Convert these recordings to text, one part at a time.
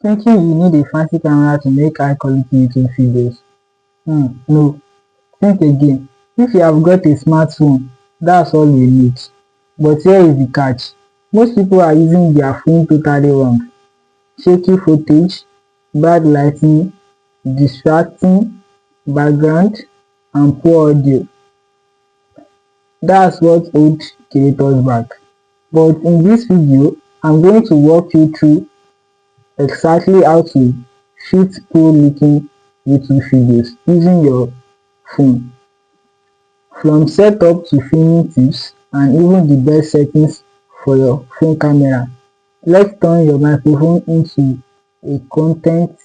Thinking you need a fancy camera to make high quality YouTube videos? No. Think again. If you have got a smartphone, that's all you need. But here is the catch. Most people are using their phone totally wrong. Shaky footage, bad lighting, distracting background, and poor audio. That's what holds creators back. But in this video, I'm going to walk you through exactly how to shoot pro-looking YouTube videos using your phone. From setup to filming tips and even the best settings for your phone camera. Let's turn your microphone into a content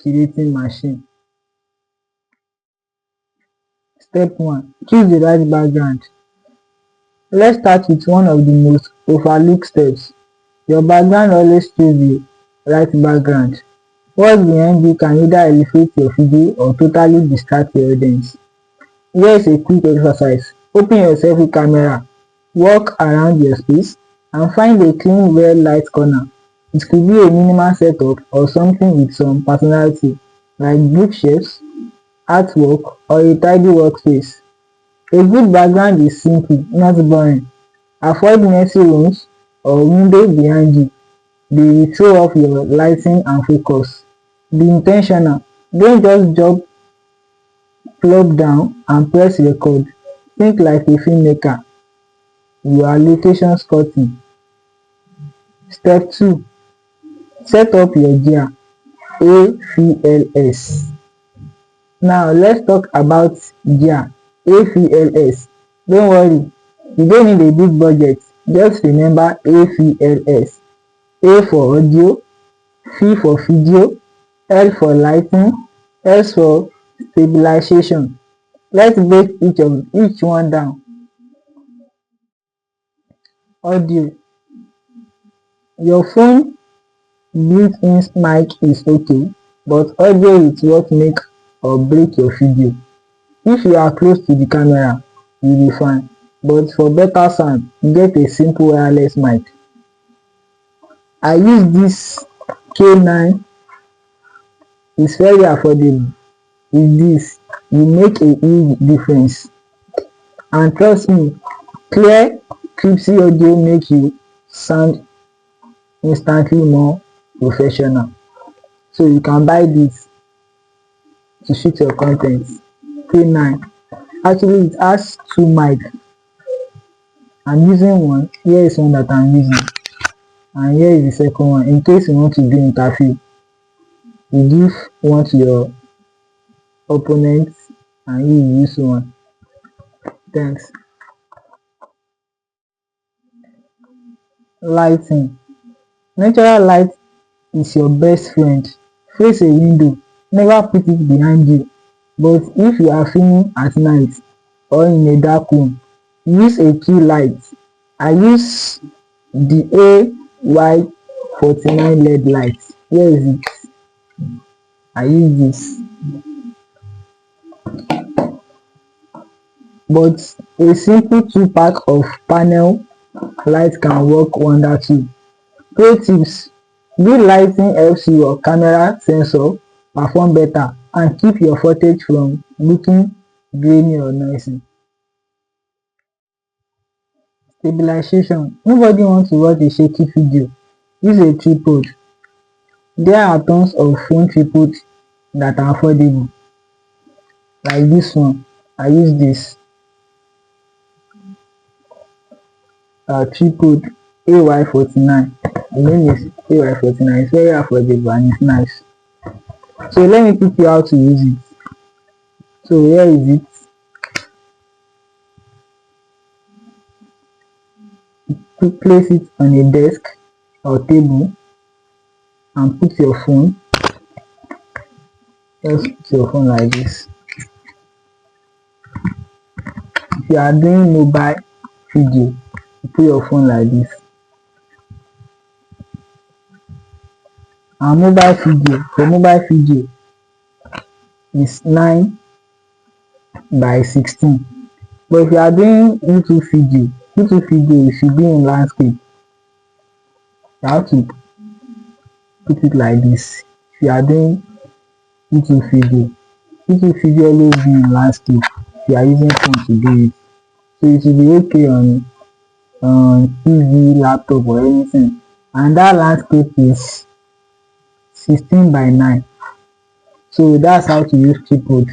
creating machine. Step 1. Choose the right background. Let's start with one of the most overlooked steps. Your background always choose the right background. What's behind you can either elevate your video or totally distract your audience. Here is a quick exercise. Open your selfie camera, walk around your space, and find a clean well light corner. It could be a minimal setup or something with some personality, like bookshelves, artwork, or a tidy workspace. A good background is simple, not boring. Avoid messy rooms or windows behind you. They will throw off your lighting and focus. Be intentional. Don't just jump plug down and press record. Think like a filmmaker. You are location scouting. Step 2. Set up your gear. AVLS. Now let's talk about gear. AVLS. Don't worry, you don't need a big budget. Just remember AVLS. A for audio, V for video, L for lighting, S for stabilization. Let's break each one down. Audio. Your phone built-in mic is okay, but audio is what make or break your video. If you are close to the camera, you'll be fine, but for better sound, get a simple wireless mic. I use this K9. It's very affordable. With this, you make a huge difference. And trust me, clear, crispy audio make you sound instantly more professional. So you can buy this to shoot your content. K9. Actually, it has two mics. I'm using one. Here is one that I'm using. And here is the second one. In case you want to do interview, you give one to your opponent and you use one. Thanks. Lighting. Natural light is your best friend. Face a window. Never put it behind you. But if you are filming at night or in a dark room, use a key light. I use the AY49 LED light. Where is it? I use this. But a simple 2-pack of panel light can work wonder too. Pro tips. Good lighting helps your camera sensor perform better and keep your footage from looking grainy or noisy. Stabilization. Nobody wants to watch a shaky video. Use a tripod. There are tons of phone tripods that are affordable. Like this one. I use this tripod AY49. The name is AY49. It's very affordable and it's nice. So let me teach you how to use it. So here is it. Place it on a desk or table and put your phone. Just put your phone like this. If you are doing mobile video, you put your phone like this. And mobile video is 9:16. But if you are doing YouTube video you should be in landscape. You have to put it like this. If you are doing YouTube video always be in landscape. If you are using phone to do it, so it will be okay on TV, laptop or anything. And that landscape is 16:9. So that's how to use tripod.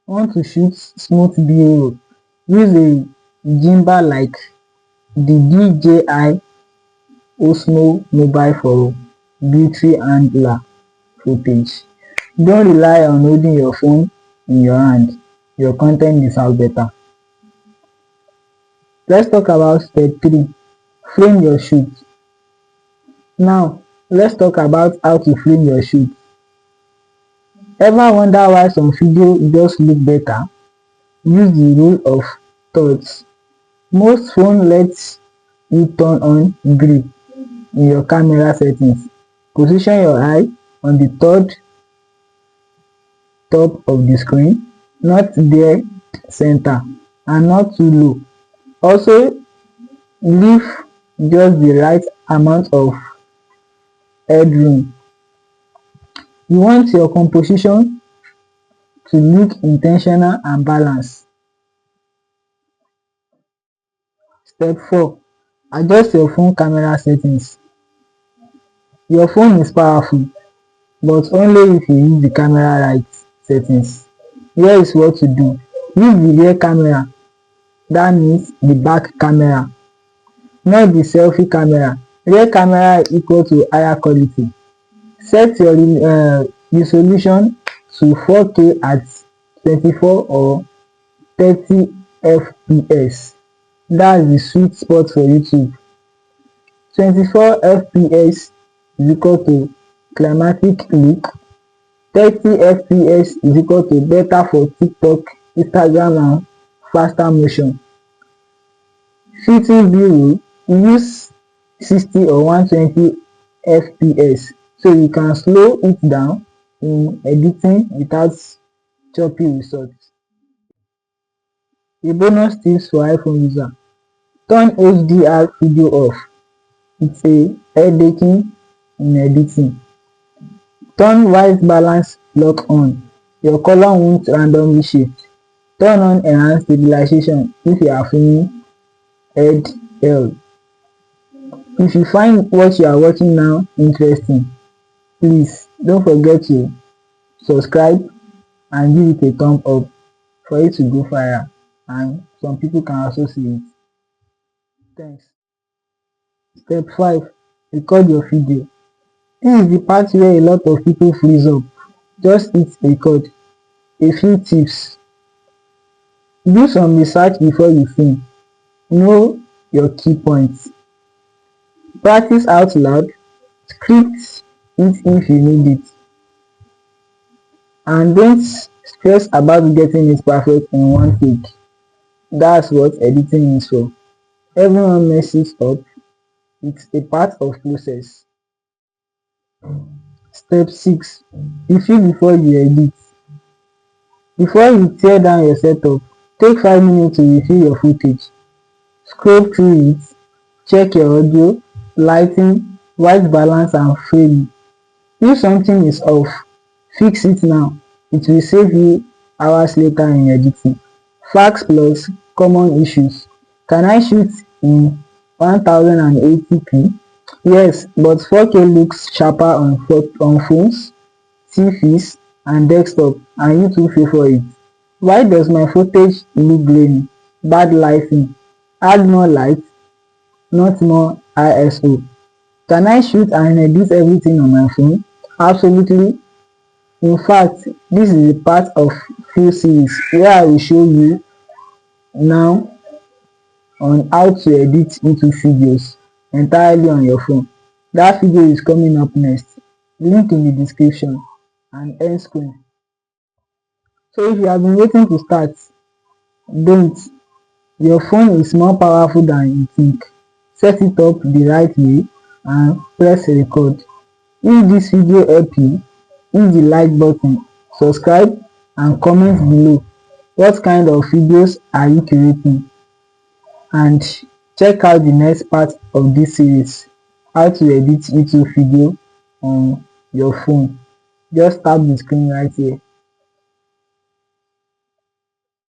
Want to shoot smooth video? Use a gimbal like the DJI Osmo Mobile for beauty angler footage. Don't rely on holding your phone in your hand. Your content is out better. Let's talk about step 3. Frame your shoot. Now, let's talk about how to frame your shoot. Ever wonder why some video just look better? Use the rule of thirds. Most phone lets you turn on grid in your camera settings. Position your eye on the third top of the screen, not dead center and not too low. Also, leave just the right amount of headroom. You want your composition to look intentional and balanced. Step 4. Adjust your phone camera settings. Your phone is powerful, but only if you use the camera right settings. Here is what to do. Use the rear camera, that means the back camera, not the selfie camera. Rear camera equal to higher quality. Set your resolution to 4K at 24 or 30 fps. That's the sweet spot for YouTube. 24 fps is equal to climatic look. 30 fps is equal to better for TikTok, Instagram and faster motion. Fitting view, use 60 or 120 fps so you can slow it down in editing without choppy results. A bonus tips for iPhone user: turn HDR video off. It's a headache in editing. Turn white balance lock on. Your color won't randomly shift. Turn on enhanced stabilization if you are feeling head. If you find what you are watching now interesting, please don't forget to subscribe and give it a thumb up for it to go viral and some people can also see it. Thanks. Step 5. Record your video. This is the part where a lot of people freeze up. Just hit record. A few tips: do some research before you film. Know your key points. Practice out loud. Script it if you need it. And don't stress about getting it perfect in one take. That's what editing is for. Everyone messes up. It's a part of process. Step 6. Review before you edit. Before you tear down your setup, take 5 minutes to review your footage. Scroll through it, check your audio, lighting, white balance and framing. If something is off, fix it now. It will save you hours later in editing. Facts plus common issues. Can I shoot in 1080p? Yes, but 4K looks sharper on phones, TVs and desktop and YouTube favor it. Why does my footage look grainy? Bad lighting. Add more light, not more ISO. Can I shoot and edit everything on my phone? Absolutely. In fact, this is a part of few series where I will show you now on how to edit YouTube videos entirely on your phone. That video is coming up next. Link in the description and end screen. So if you have been waiting to start, don't. Your phone is more powerful than you think. Set it up the right way and press record. If this video helped you, hit the like button, subscribe and comment below. What kind of videos are you creating? And check out the next part of this series, how to edit YouTube video on your phone. Just tap the screen right here.